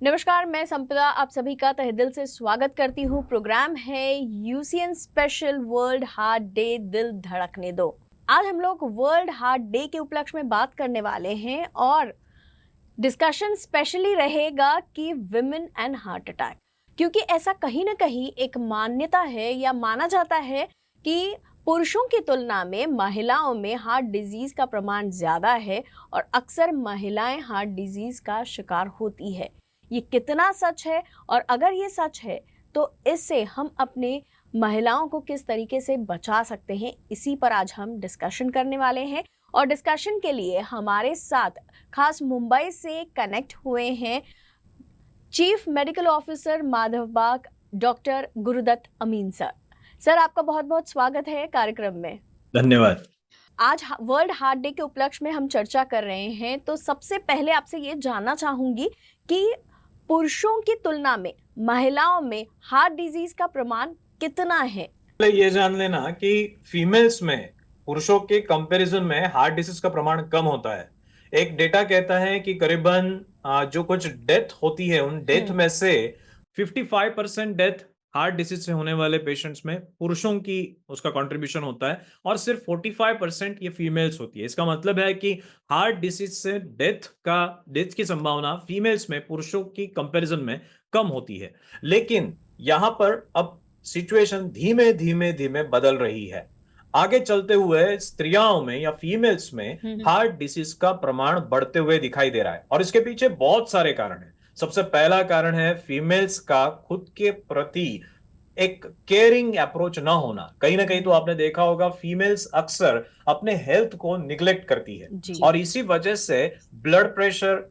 नमस्कार, मैं संपदा आप सभी का तहे दिल से स्वागत करती हूँ। प्रोग्राम है UCN special world heart day, दिल धड़कने दो। आज हम लोग वर्ल्ड हार्ट डे के उपलक्ष्य में बात करने वाले हैं और डिस्कशन स्पेशली रहेगा कि विमेन एंड हार्ट अटैक, क्योंकि ऐसा कहीं ना कहीं एक मान्यता है या माना जाता है कि पुरुषों की तुलना में महिलाओं में हार्ट डिजीज का प्रमाण ज़्यादा है और अक्सर महिलाएं हार्ट डिजीज का शिकार होती है। ये कितना सच है और अगर ये सच है तो इससे हम अपने महिलाओं को किस तरीके से बचा सकते हैं, इसी पर आज हम डिस्कशन करने वाले हैं। और डिस्कशन के लिए हमारे साथ खास मुंबई से कनेक्ट हुए हैं chief medical officer Madhavbaug doctor Gurudatt Amin sir. Sir, आपका बहुत बहुत स्वागत है कार्यक्रम में। धन्यवाद। आज वर्ल्ड हार्ट डे के उपलक्ष्य में हम चर्चा कर रहे हैं, तो सबसे पहले आपसे ये जानना चाहूंगी कि पुरुषों की तुलना में महिलाओं में हार्ट डिजीज का प्रमाण कितना है? ये जान लेना कि फीमेल्स में पुरुषों के कंपैरिजन में हार्ट डिसीज का प्रमाण कम होता है। एक डेटा कहता है कि करीबन जो कुछ डेथ होती है उन डेथ में से 55% डेथ हार्ट डिसीज से होने वाले पेशेंट्स में पुरुषों की उसका कंट्रीब्यूशन होता है और सिर्फ 45% ये फीमेल्स होती है। इसका मतलब है कि हार्ट डिसीज से डेथ की संभावना फीमेल्स में पुरुषों की कंपैरिजन में कम होती है। लेकिन यहां पर अब सिचुएशन धीमे धीमे धीमे बदल रही है। आगे चलते हुए स्त्रियों में या फीमेल्स में हार्ट डिसीज का प्रमाण बढ़ते हुए दिखाई दे रहा है और इसके पीछे बहुत सारे कारण हैं। सबसे पहला कारण है फीमेल्स का खुद के प्रति एक केयरिंग अप्रोच ना होना। कहीं ना कहीं तो आपने देखा होगा फीमेल्स अक्सर अपने हेल्थ को निग्लेक्ट करती है और इसी वजह से blood pressure,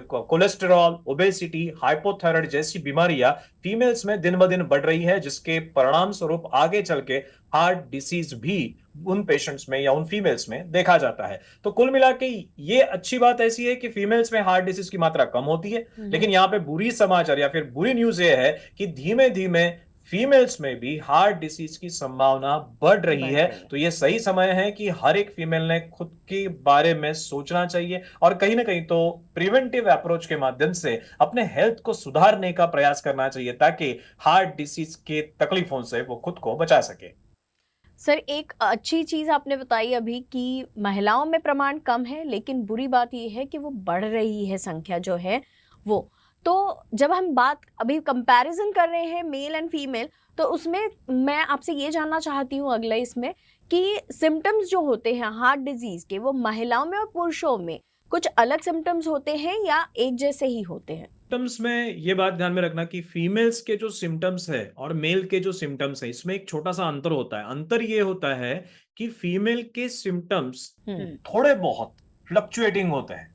cholesterol, obesity, hypothyroid जैसी बीमारियां फीमेल्स में दिन ब दिन बढ़ रही है, जिसके परिणाम स्वरूप आगे चल के हार्ट डिसीज भी उन पेशेंट्स में या उन फीमेल्स में देखा जाता है। तो कुल मिला के ये अच्छी बात ऐसी है कि फीमेल्स में हार्ट डिसीज की मात्रा कम होती है, लेकिन यहाँ पे बुरी समाचार या फिर बुरी न्यूज ये है कि धीमे धीमे फीमेल्स में भी हार्ट डिसीज की संभावना बढ़ रही है। तो ये सही समय है कि हर एक फीमेल ने खुद के बारे में सोचना चाहिए और कहीं ना कहीं तो प्रिवेंटिव अप्रोच के माध्यम से अपने हेल्थ को सुधारने का प्रयास करना चाहिए ताकि हार्ट डिसीज के तकलीफों से वो खुद को बचा सके। सर, एक अच्छी चीज आपने बताई अभी कि महिलाओं में प्रमाण कम है, लेकिन बुरी बात यह है कि वो बढ़ रही है संख्या जो है वो। तो जब हम बात अभी कंपैरिजन कर रहे हैं मेल एंड फीमेल, तो उसमें मैं आपसे ये जानना चाहती हूँ अगला इसमें कि सिम्टम्स जो होते हैं हार्ट डिजीज के, वो महिलाओं में और पुरुषों में कुछ अलग सिम्टम्स होते हैं या एक जैसे ही होते हैं? सिम्टम्स में ये बात ध्यान में रखना कि फीमेल्स के जो सिम्टम्स है और मेल के जो सिम्टम्स है इसमें एक छोटा सा अंतर होता है। अंतर ये होता है कि फीमेल के सिम्टम्स थोड़े बहुत फ्लक्चुएटिंग होते हैं,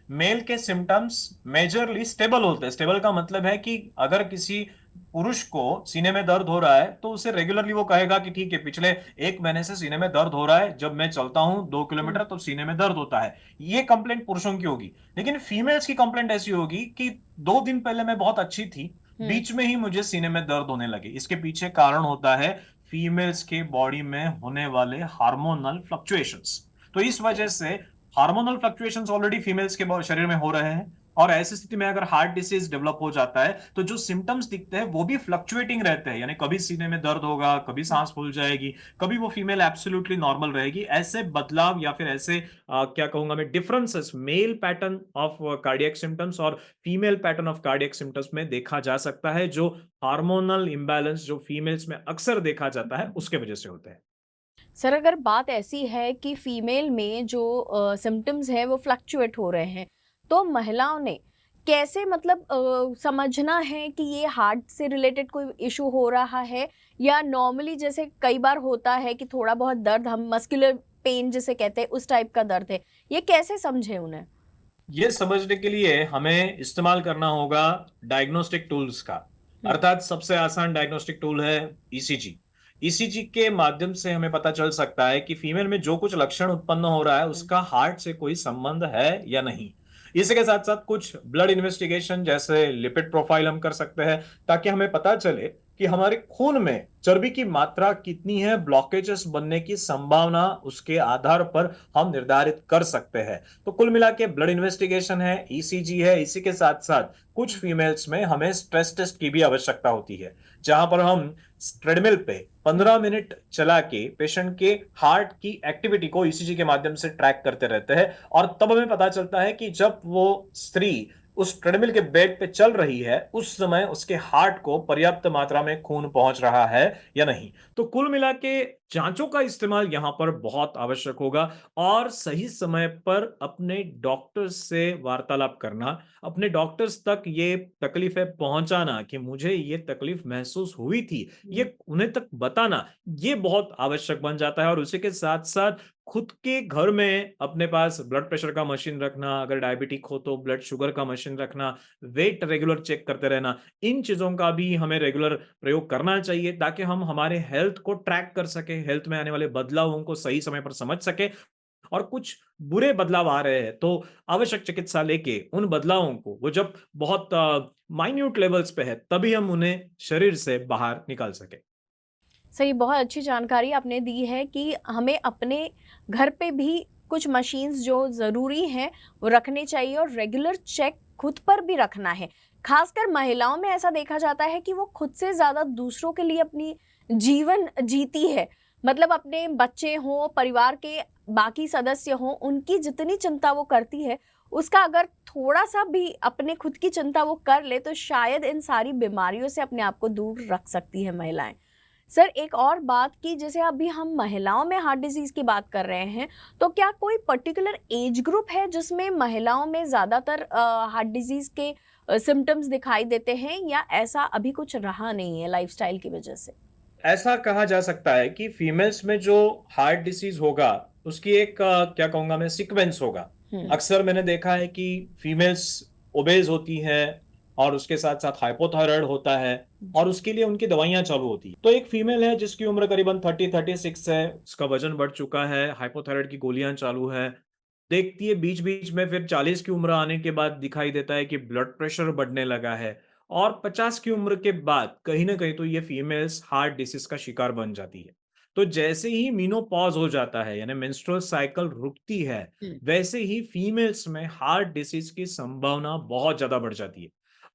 मेल के सिम्टम्स मेजरली स्टेबल होते हैं। स्टेबल का मतलब है कि अगर किसी पुरुष को सीने में दर्द हो रहा है तो उसे रेगुलरली वो कहेगा कि ठीक है, पिछले 1 महीने से सीने में दर्द हो रहा है, जब मैं चलता हूं 2 किलोमीटर तो सीने में दर्द होता है। ये कंप्लेंट पुरुषों की होगी, लेकिन फीमेल्स की कंप्लेंट ऐसी होगी कि 2 दिन पहले मैं बहुत अच्छी थी, बीच में ही मुझे सीने में दर्द होने लगे। इसके पीछे कारण होता है फीमेल्स के बॉडी में होने वाले हार्मोनल फ्लक्चुएशंस। तो इस वजह से हार्मोनल फ्लक्चुएशंस ऑलरेडी फीमेल्स के शरीर में हो रहे हैं और ऐसी स्थिति में अगर हार्ट डिसीज डेवलप हो जाता है तो जो सिम्टम्स दिखते हैं वो भी फ्लक्चुएटिंग रहते हैं, यानी कभी सीने में दर्द होगा, कभी सांस फूल जाएगी, कभी वो फीमेल एब्सोल्युटली नॉर्मल रहेगी। ऐसे बदलाव या फिर ऐसे क्या कहूंगा मैं, differences male pattern of cardiac symptoms और female pattern of cardiac symptoms में देखा जा सकता है, जो हार्मोनल इम्बैलेंस जो फीमेल्स में अक्सर देखा जाता है उसके वजह से होते हैं। सर, अगर बात ऐसी है कि फीमेल में जो सिम्टम्स है वो फ्लक्चुएट हो रहे हैं, तो महिलाओं ने कैसे मतलब समझना है कि ये हार्ट से रिलेटेड कोई इशू हो रहा है या नॉर्मली जैसे कई बार होता है कि थोड़ा बहुत दर्द, हम मस्कुलर पेन जिसे कहते हैं उस टाइप का दर्द है, ये कैसे समझे उन्हें? ये समझने के लिए हमें इस्तेमाल करना होगा डायग्नोस्टिक टूल्स का। हम्म। अर्थात सबसे आसान डायग्नोस्टिक टूल है ईसीजी। ईसीजी के माध्यम से हमें पता चल सकता है कि फीमेल में जो कुछ लक्षण उत्पन्न हो रहा है हम्म। उसका हार्ट से कोई संबंध है या नहीं। इसी के साथ साथ कुछ ब्लड इन्वेस्टिगेशन जैसे लिपिड प्रोफाइल हम कर सकते हैं, ताकि हमें पता चले कि हमारे खून में चर्बी की मात्रा कितनी है, ब्लॉकेजेस बनने की संभावना उसके आधार पर हम निर्धारित कर सकते हैं। तो कुल मिला के ब्लड इन्वेस्टिगेशन है, ईसीजी है, इसी के साथ साथ कुछ फीमेल्स में हमें स्ट्रेस टेस्ट की भी आवश्यकता होती है, जहां पर हम ट्रेडमिल पे 15 मिनट चला के पेशेंट के हार्ट की एक्टिविटी को ईसीजी के माध्यम से ट्रैक करते रहते हैं। और तब हमें पता चलता है कि जब वो स्त्री उस ट्रेडमिल के बेड पे चल रही है उस समय उसके हार्ट को पर्याप्त मात्रा में खून पहुंच रहा है या नहीं। तो कुल मिला के जांचों का इस्तेमाल यहां पर बहुत आवश्यक होगा, और सही समय पर अपने डॉक्टर से वार्तालाप करना, अपने डॉक्टर्स तक ये तकलीफें पहुंचाना कि मुझे ये तकलीफ महसूस हुई थी, ये उन्हें तक बताना, ये बहुत आवश्यक बन जाता है। और उसी के साथ साथ खुद के घर में अपने पास ब्लड प्रेशर का मशीन रखना, अगर डायबिटिक हो तो ब्लड शुगर का मशीन रखना, वेट रेगुलर चेक करते रहना, इन चीजों का भी हमें रेगुलर प्रयोग करना चाहिए, ताकि हम हमारे हेल्थ को ट्रैक कर सके, हेल्थ में आने वाले बदलावों को सही समय पर समझ सके। और कुछ बुरे बदलाव आ रहे हैं तो आवश्यक चिकित्सा लेके उन बदलावों को, वो जब बहुत माइन्यूट लेवल्स पे है, तभी हम उन्हें शरीर से बाहर निकाल सके। सही, बहुत अच्छी जानकारी आपने दी है कि हमें अपने घर पे भी कुछ मशीन्स जो ज़रूरी हैं वो रखने चाहिए और रेगुलर चेक खुद पर भी रखना है। खासकर महिलाओं में ऐसा देखा जाता है कि वो खुद से ज़्यादा दूसरों के लिए अपनी जीवन जीती है। मतलब अपने बच्चे हों, परिवार के बाकी सदस्य हों, उनकी जितनी चिंता वो करती है, उसका अगर थोड़ा-सा भी अपने खुद की चिंता वो कर ले तो शायद इन सारी बीमारियों से अपने आप को दूर रख सकती है महिलाएँ। सर, एक और बात कि जैसे अभी हम महिलाओं में हार्ट डिजीज की बात कर रहे हैं, तो क्या कोई पर्टिकुलर एज ग्रुप है जिसमें महिलाओं में ज़्यादातर हार्ट डिजीज के सिम्टम्स दिखाई देते हैं, या ऐसा अभी कुछ रहा नहीं है लाइफस्टाइल की वजह से? ऐसा कहा जा सकता है कि फीमेल्स में जो हार्ट डिसीज होगा उसकी एक क्या कहूंगा मैं, सीक्वेंस होगा। हुँ। अक्सर मैंने देखा है कि फीमेल्स ओबेज होती हैं, और उसके साथ साथ हाइपोथायराइड होता है, और जी। उसके लिए उनकी दवाइयां चालू होती हैं। तो एक फीमेल है जिसकी उम्र करीबन 30-36 है, उसका वजन बढ़ चुका है, हाइपोथायराइड की गोलियां चालू है, देखती है बीच बीच में, फिर 40 की उम्र आने के बाद दिखाई देता है कि ब्लड प्रेशर बढ़ने लगा है, और 50 की उम्र के बाद कहीं ना कहीं तो ये फीमेल्स हार्ट डिसीज का शिकार बन जाती है। तो जैसे ही मीनोपॉज हो जाता है, यानी मेंस्ट्रुअल साइकिल रुकती है, हुँ। वैसे ही फीमेल्स में हार्ट डिसीज की संभावना बहुत ज्यादा बढ़ जाती है।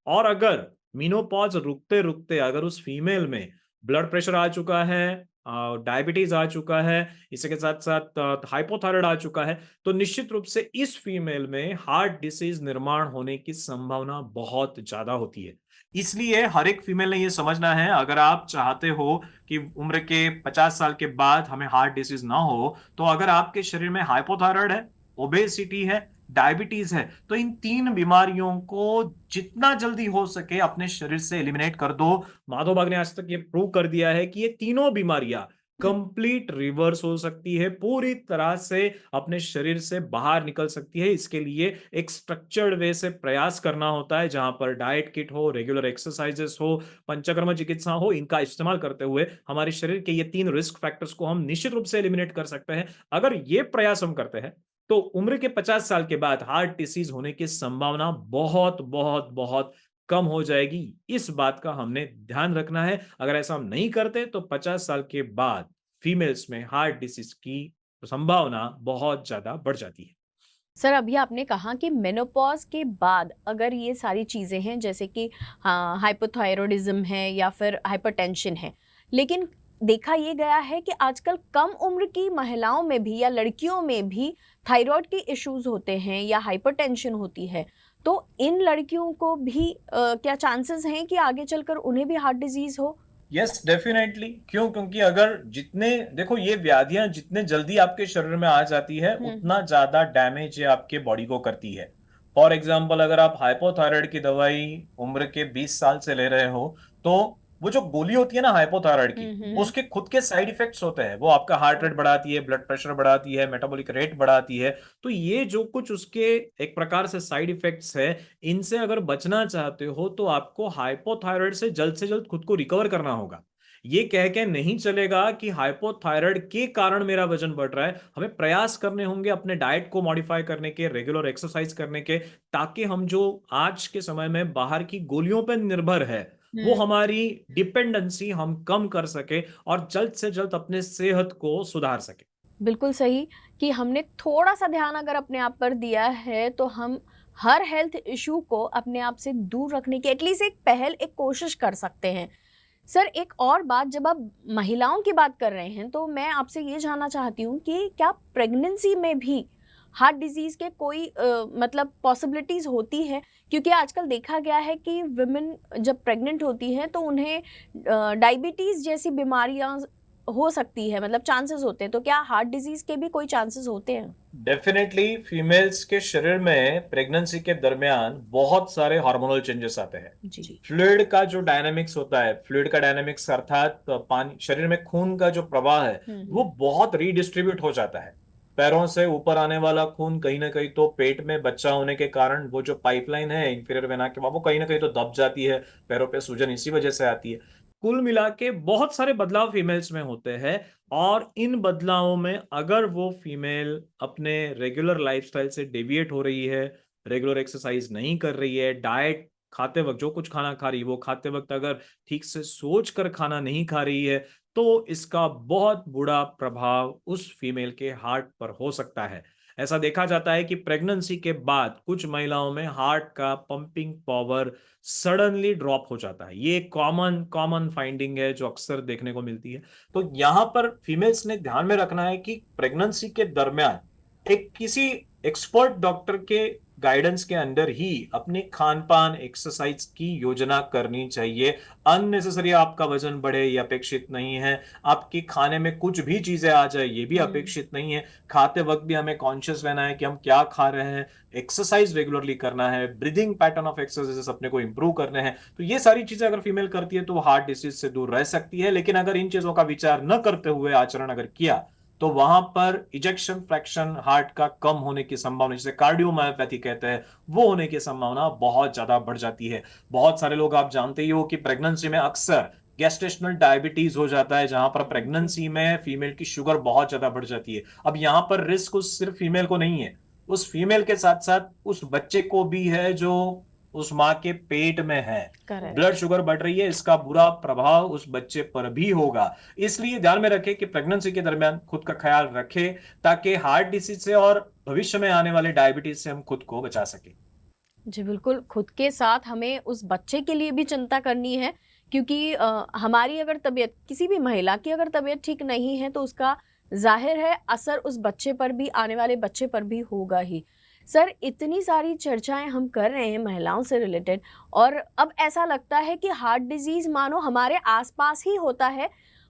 और अगर मीनोपॉज रुकते रुकते अगर उस फीमेल में ब्लड प्रेशर आ चुका है, डायबिटीज आ चुका है, इसी के साथ साथ हाइपोथायराइड आ चुका है, तो निश्चित रूप से इस फीमेल में हार्ट डिसीज निर्माण होने की संभावना बहुत ज्यादा होती है। इसलिए हर एक फीमेल ने ये समझना है, अगर आप चाहते हो कि उम्र के 50 साल के बाद हमें हार्ट डिसीज ना हो, तो अगर आपके शरीर में हाइपोथायराइड है, ओबेसिटी है, डायबिटीज है, तो इन तीन बीमारियों को जितना जल्दी हो सके अपने शरीर से एलिमिनेट कर दो। माधव बाग ने आज तक ये प्रूव कर दिया है कि ये तीनों बीमारियां हुँ। कंप्लीट रिवर्स हो सकती है, पूरी तरह से अपने शरीर से बाहर निकल सकती है। इसके लिए एक स्ट्रक्चर्ड वे से प्रयास करना होता है, जहां पर डाइट किट हो, रेगुलर एक्सरसाइजेस हो, पंचकर्म चिकित्सा हो, इनका इस्तेमाल करते हुए हमारे शरीर के ये तीन रिस्क फैक्टर्स को हम निश्चित रूप से एलिमिनेट कर सकते हैं। अगर ये प्रयास हम करते हैं तो उम्र के 50 साल के बाद हार्ट डिसीज होने की संभावना बहुत बहुत बहुत कम हो जाएगी। इस बात का हमने ध्यान रखना है। अगर ऐसा हम नहीं करते तो 50 साल के बाद फीमेल्स में हार्ट डिसीज की संभावना बहुत ज्यादा बढ़ जाती है। सर, अभी आपने कहा कि मेनोपॉज़ के बाद अगर ये सारी चीज़ें हैं जैसे कि हाँ, हाइपोथायरॉयडिज़्म है या फिर हाइपरटेंशन है, लेकिन देखा ये गया है कि आजकल कम उम्र की महिलाओं में भी या लड़कियों में भी थायराइड के इश्यूज़ होते हैं या हाइपरटेंशन होती है। तो इन लड़कियों को भी क्या चांसेस हैं कि आगे चलकर उन्हें भी हार्ट डिज़ीज़ हो? Yes, definitely. क्यों? क्योंकि अगर जितने, देखो, ये व्याधियां जितने जल्दी आपके शरीर में आ जाती है हुँ। उतना ज्यादा डैमेज ये आपके बॉडी को करती है। फॉर एग्जाम्पल, अगर आप हाइपोथायराइड की दवाई उम्र के 20 साल से ले रहे हो, तो वो जो गोली होती है ना हाइपोथायराइड की, हम्म। उसके खुद के साइड इफेक्ट्स होते हैं। वो आपका हार्ट रेट बढ़ाती है, ब्लड प्रेशर बढ़ाती है, मेटाबॉलिक रेट बढ़ाती है। तो ये जो कुछ उसके एक प्रकार से साइड इफेक्ट्स है, इनसे अगर बचना चाहते हो तो आपको हाइपोथायराइड से जल्द खुद को रिकवर करना होगा। ये कह के नहीं चलेगा कि हाइपोथायराइड के कारण मेरा वजन बढ़ रहा है। हमें प्रयास करने होंगे अपने डाइट को मॉडिफाई करने के, रेगुलर एक्सरसाइज करने के, ताकि हम जो आज के समय में बाहर की गोलियों पर निर्भर है, वो हम्म। हमारी डिपेंडेंसी हम कम कर सके और जल्द से जल्द अपने सेहत को सुधार सके। बिल्कुल सही कि हमने थोड़ा सा ध्यान अगर अपने आप पर दिया है तो हम हर हेल्थ इशू को अपने आप से दूर रखने की एटलीस्ट एक पहल, एक कोशिश कर सकते हैं। सर एक और बात, जब आप महिलाओं की बात कर रहे हैं तो मैं आपसे ये जानना चाहती हूँ कि क्या प्रेगनेंसी में भी हार्ट डिजीज के कोई मतलब पॉसिबिलिटीज होती है? क्योंकि आजकल देखा गया है कि विमेन जब प्रेग्नेंट होती हैं तो उन्हें डायबिटीज जैसी बीमारियां हो सकती है, मतलब चांसेस होते हैं। तो क्या हार्ट डिजीज के भी कोई चांसेस होते हैं? डेफिनेटली फीमेल्स के शरीर में प्रेगनेंसी के दरमियान बहुत सारे हार्मोनल चेंजेस आते हैं। जी। फ्लूइड का जो डायनामिक्स होता है, फ्लूइड का डायनामिक्स अर्थात पानी, शरीर में खून का जो प्रवाह है, वो बहुत रीडिस्ट्रीब्यूट हो जाता है। पैरों से ऊपर आने वाला खून कहीं ना कहीं तो पेट में बच्चा होने के कारण वो जो पाइपलाइन है इंफीरियर वेना के, वो कहीं ना कहीं तो दब जाती है, पैरों पे सूजन इसी वजह से आती है। कुल मिला के बहुत सारे बदलाव फीमेल्स में होते हैं। और इन बदलावों में अगर वो फीमेल अपने रेगुलर लाइफस्टाइल से डेविएट हो रही है, रेगुलर एक्सरसाइज नहीं कर रही है, डाइट खाते वक्त जो कुछ खाना खा रही है वो खाते वक्त अगर ठीक से सोच कर खाना नहीं खा रही है, तो इसका बहुत बुरा प्रभाव उस फीमेल के हार्ट पर हो सकता है। ऐसा देखा जाता है कि प्रेगनेंसी के बाद कुछ महिलाओं में हार्ट का पंपिंग पावर सडनली ड्रॉप हो जाता है। ये कॉमन कॉमन फाइंडिंग है जो अक्सर देखने को मिलती है। तो यहां पर फीमेल्स ने ध्यान में रखना है कि प्रेगनेंसी के दरमियान एक किसी एक्सपर्ट डॉक्टर के गाइडेंस के अंडर ही अपनी खान पान एक्सरसाइज की योजना करनी चाहिए। अननेसेसरी आपका वजन बढ़े ये अपेक्षित नहीं है। आपके खाने में कुछ भी चीजें आ जाए ये भी अपेक्षित नहीं है। खाते वक्त भी हमें कॉन्शियस रहना है कि हम क्या खा रहे हैं, एक्सरसाइज रेगुलरली करना है, ब्रीदिंग पैटर्न ऑफ एक्सरसाइजेस अपने को इंप्रूव करने हैं। तो ये सारी चीजें अगर फीमेल करती है तो वो हार्ट डिसीज से दूर रह सकती है। लेकिन अगर इन चीजों का विचार न करते हुए आचरण अगर किया तो वहां पर इजेक्शन फ्रैक्शन हार्ट का कम होने की संभावना, जिसे कार्डियोमायोपैथी कहते हैं, वो होने की संभावना बहुत ज्यादा बढ़ जाती है। बहुत सारे लोग आप जानते ही हो कि प्रेगनेंसी में अक्सर गेस्टेशनल डायबिटीज हो जाता है, जहां पर प्रेगनेंसी में फीमेल की शुगर बहुत ज्यादा बढ़ जाती है। अब यहां पर रिस्क उस सिर्फ फीमेल को नहीं है, उस फीमेल के साथ साथ उस बच्चे को भी है जो उस माँ के पेट में है। Blood correct. शुगर बढ़ रही है, इसका बुरा प्रभाव उस बच्चे पर भी होगा। इसलिए ध्यान में रखें कि प्रेगनेंसी के दरमियान खुद का ख्याल रखें, ताकि हार्ट डिसीज से और भविष्य में आने वाले डायबिटीज से हम खुद को बचा सके। जी बिल्कुल, खुद के साथ हमें उस बच्चे के लिए भी चिंता करनी है, क्योंकि हमारी अगर तबीयत, किसी भी महिला की अगर तबीयत ठीक नहीं है तो उसका ज़ाहिर है असर उस बच्चे पर भी, आने वाले बच्चे पर भी होगा ही। सर इतनी सारी चर्चाएं हम कर रहे हैं महिलाओं से रिलेटेड, और अब ऐसा लगता है कि हार्ट डिजीज़ मानो हमारे आसपास ही होता है।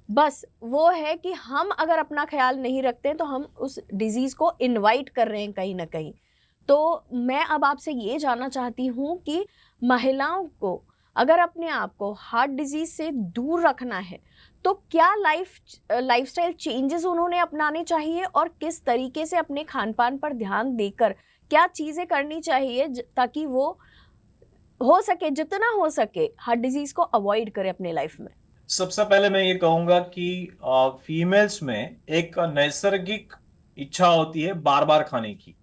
बस वो है कि हम अगर अपना ख्याल नहीं रखते तो हम उस डिजीज़ को इनवाइट कर रहे हैं कहीं ना कहीं। तो मैं अब आपसे ये जानना चाहती हूँ कि महिलाओं को अगर अपने आप को हार्ट डिजीज से दूर रखना है तो क्या लाइफस्टाइल चेंजेस उन्होंने अपनाने चाहिए, और किस तरीके से अपने खान पान पर ध्यान देकर क्या चीज़ें करनी चाहिए ताकि वो हो सके, जितना हो सके, हार्ट डिजीज को अवॉइड करे अपने लाइफ में? सबसे पहले मैं ये कहूंगा कि फीमेल्स में एक नैसर्गिक इच्छा होती है बार बार खाने की।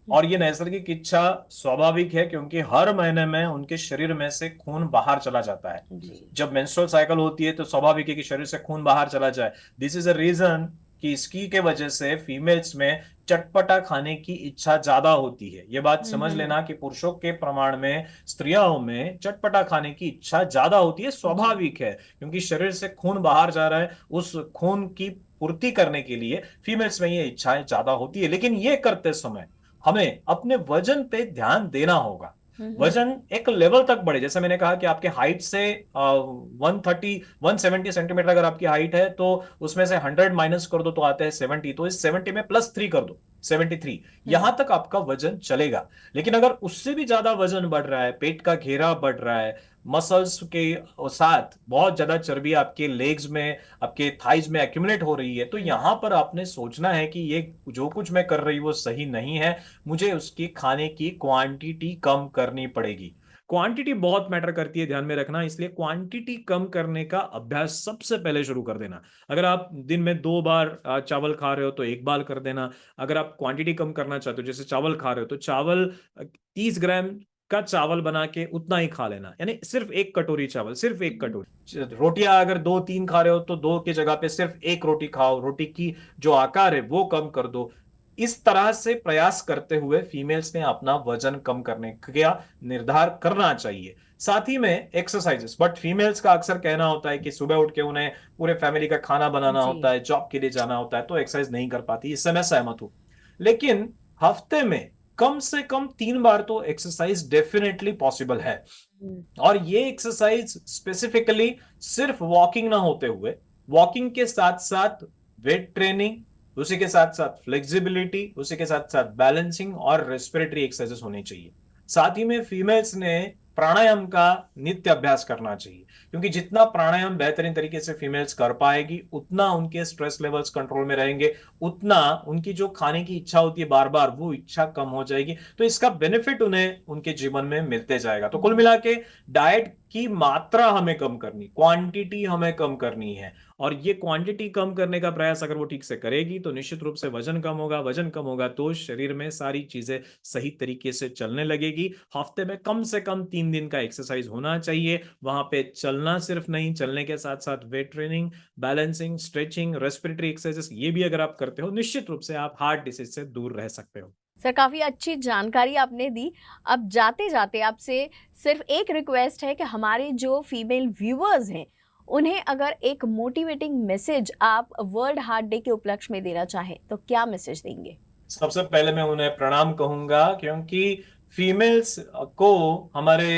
और ये नैसर्गिक इच्छा स्वाभाविक है, क्योंकि हर महीने में उनके शरीर में से खून बाहर चला जाता है। जी। जब मेंस्ट्रुअल साइकिल होती है तो स्वाभाविक है कि शरीर से खून बाहर चला जाए। दिस इज अ रीजन कि इसकी के वजह से फीमेल्स में चटपटा खाने की इच्छा ज्यादा होती है। ये बात समझ लेना कि पुरुषों के प्रमाण में स्त्रियों में चटपटा खाने की इच्छा ज्यादा होती है, स्वाभाविक है, क्योंकि शरीर से खून बाहर जा रहा है। उस खून की पूर्ति करने के लिए फीमेल्स में ये इच्छाएं ज्यादा होती है। लेकिन ये करते समय हमें अपने वजन पे ध्यान देना होगा। वजन एक लेवल तक बढ़े, जैसे मैंने कहा कि आपके हाइट से 170 अगर आपकी हाइट है तो उसमें से 100 माइनस कर दो तो आता है 70। तो इस 70 में +3 कर दो, 73। यहां तक आपका वजन चलेगा। लेकिन अगर उससे भी ज्यादा वजन बढ़ रहा है, पेट का घेरा बढ़ रहा है, मसल्स के साथ बहुत ज्यादा चर्बी आपके लेग्स में, आपके थाइज में एक्यूमुलेट हो रही है, तो यहाँ पर आपने सोचना है कि ये जो कुछ मैं कर रही हूँ वो सही नहीं है, मुझे उसकी खाने की क्वांटिटी कम करनी पड़ेगी। क्वांटिटी बहुत मैटर करती है, ध्यान में रखना, इसलिए क्वांटिटी कम करने का अभ्यास सबसे पहले शुरू कर देना। अगर आप दिन में 2 बार चावल खा रहे हो तो 1 बार कर देना। अगर आप क्वांटिटी कम करना चाहते हो, जैसे चावल खा रहे हो, तो चावल 30 ग्राम का चावल बना के उतना ही खा लेना, यानी सिर्फ 1 कटोरी चावल, सिर्फ 1 कटोरी। रोटियां अगर 2-3 खा रहे हो तो 2 की जगह पे सिर्फ 1 रोटी खाओ, रोटी की जो आकार है वो कम कर दो। इस तरह से प्रयास करते हुए फीमेल्स ने अपना वजन कम करने का निर्धार करना चाहिए। साथ ही में एक्सरसाइजेस, बट फीमेल्स का अक्सर कहना होता है कि सुबह उठ के उन्हें पूरे फैमिली का खाना बनाना जी। होता है, जॉब के लिए जाना होता है, तो एक्सरसाइज नहीं कर पाती, इससे मैं सहमत हूं। लेकिन हफ्ते में कम से कम 3 बार तो एक्सरसाइज डेफिनेटली पॉसिबल है। हम्म। और ये एक्सरसाइज स्पेसिफिकली सिर्फ वॉकिंग ना होते हुए, वॉकिंग के साथ साथ वेट ट्रेनिंग, उसी के साथ साथ फ्लेक्सिबिलिटी, उसी के साथ साथ बैलेंसिंग और रेस्पिरेटरी एक्सरसाइजेस होनी चाहिए। साथ ही में फीमेल्स ने प्राणायाम का नित्य अभ्यास करना चाहिए, क्योंकि जितना प्राणायाम बेहतरीन तरीके से फीमेल्स कर पाएगी, उतना उनके स्ट्रेस लेवल्स कंट्रोल में रहेंगे, उतना उनकी जो खाने की इच्छा होती है बार बार, वो इच्छा कम हो जाएगी, तो इसका बेनिफिट उन्हें उनके जीवन में मिलते जाएगा। तो कुल मिला के डाइट की मात्रा हमें कम करनी, क्वांटिटी हमें कम करनी है। और ये क्वांटिटी कम करने का प्रयास अगर वो ठीक से करेगी तो निश्चित रूप से वजन कम होगा, वजन कम होगा तो शरीर में सारी चीजें सही तरीके से चलने लगेगी। हफ्ते में कम से कम 3 दिन का एक्सरसाइज होना चाहिए, वहां पे चलना सिर्फ नहीं, चलने के साथ साथ weight training, balancing, stretching, respiratory exercises, ये भी अगर आप करते हो, निश्चित रूप से आप हार्ट डिसीज से दूर रह सकते हो। सर, काफ़ी अच्छी जानकारी आपने दी। अब जाते जाते आपसे सिर्फ एक रिक्वेस्ट है कि हमारे जो फीमेल व्यूअर्स हैं, उन्हें अगर एक मोटिवेटिंग मैसेज आप वर्ल्ड हार्ट डे के उपलक्ष्य में देना चाहें तो क्या मैसेज देंगे? सबसे पहले मैं उन्हें प्रणाम कहूंगा, क्योंकि फीमेल्स को हमारे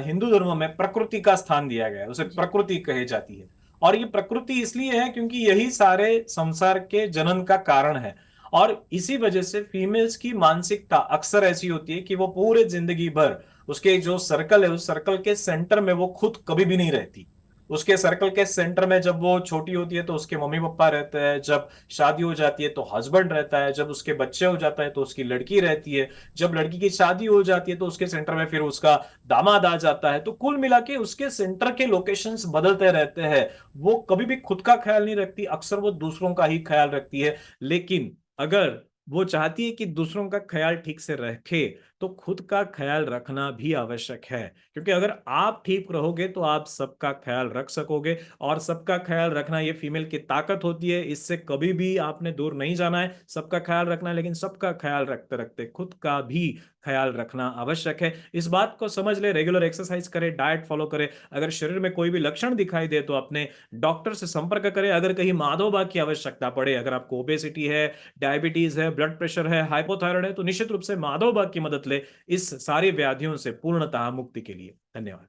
हिंदू धर्म में प्रकृति का स्थान दिया गया है, उसे जी। प्रकृति कही जाती है। और ये प्रकृति इसलिए है क्योंकि यही सारे संसार के जनन का कारण है। और इसी वजह से फीमेल्स की मानसिकता अक्सर ऐसी होती है कि वो पूरे जिंदगी भर उसके जो सर्कल है, उस सर्कल के सेंटर में वो खुद कभी भी नहीं रहती। उसके सर्कल के सेंटर में जब वो छोटी होती है तो उसके मम्मी पापा रहते हैं, जब शादी हो जाती है तो हस्बैंड रहता है, जब उसके बच्चे हो जाता है तो उसकी लड़की रहती है, जब लड़की की शादी हो जाती है तो उसके सेंटर में फिर उसका दामाद आ जाता है। तो कुल मिला के उसके सेंटर के लोकेशंस बदलते रहते हैं। वो कभी भी खुद का ख्याल नहीं रखती, अक्सर वो दूसरों का ही ख्याल रखती है। लेकिन अगर वो चाहती है कि दूसरों का ख्याल ठीक से रखे, तो खुद का ख्याल रखना भी आवश्यक है, क्योंकि अगर आप ठीक रहोगे तो आप सबका ख्याल रख सकोगे। और सबका ख्याल रखना ये फीमेल की ताकत होती है, इससे कभी भी आपने दूर नहीं जाना है। सबका ख्याल रखना है, लेकिन सबका ख्याल रखते रखते खुद का भी ख्याल रखना आवश्यक है। इस बात को समझ ले, रेगुलर एक्सरसाइज करे, डाइट फॉलो करे। अगर शरीर में कोई भी लक्षण दिखाई दे तो अपने डॉक्टर से संपर्क करें। अगर कहीं माधोबा की आवश्यकता पड़े, अगर आपको ओबेसिटी है, डायबिटीज है, ब्लड प्रेशर है, हाइपोथायराइड है, तो निश्चित रूप से माधोबा की मदद ले इस सारी व्याधियों से पूर्णतः मुक्ति के लिए। धन्यवाद।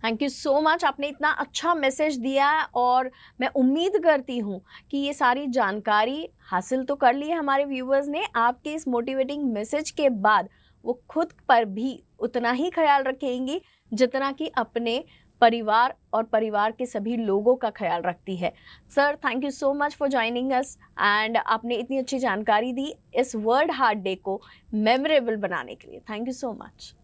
थैंक यू सो मच, आपने इतना अच्छा मैसेज दिया और मैं उम्मीद करती हूँ कि ये सारी जानकारी हासिल तो कर ली है हमारे व्यूअर्स ने। आपके इस मोटिवेटिंग मैसेज के बाद वो खुद पर भी उतना ही ख्याल रखेंगी जितना कि अपने परिवार और परिवार के सभी लोगों का ख्याल रखती है। Sir, thank you so much for joining us and आपने इतनी अच्छी जानकारी दी इस वर्ल्ड हार्ट डे को मेमोरेबल बनाने के लिए। Thank you so much.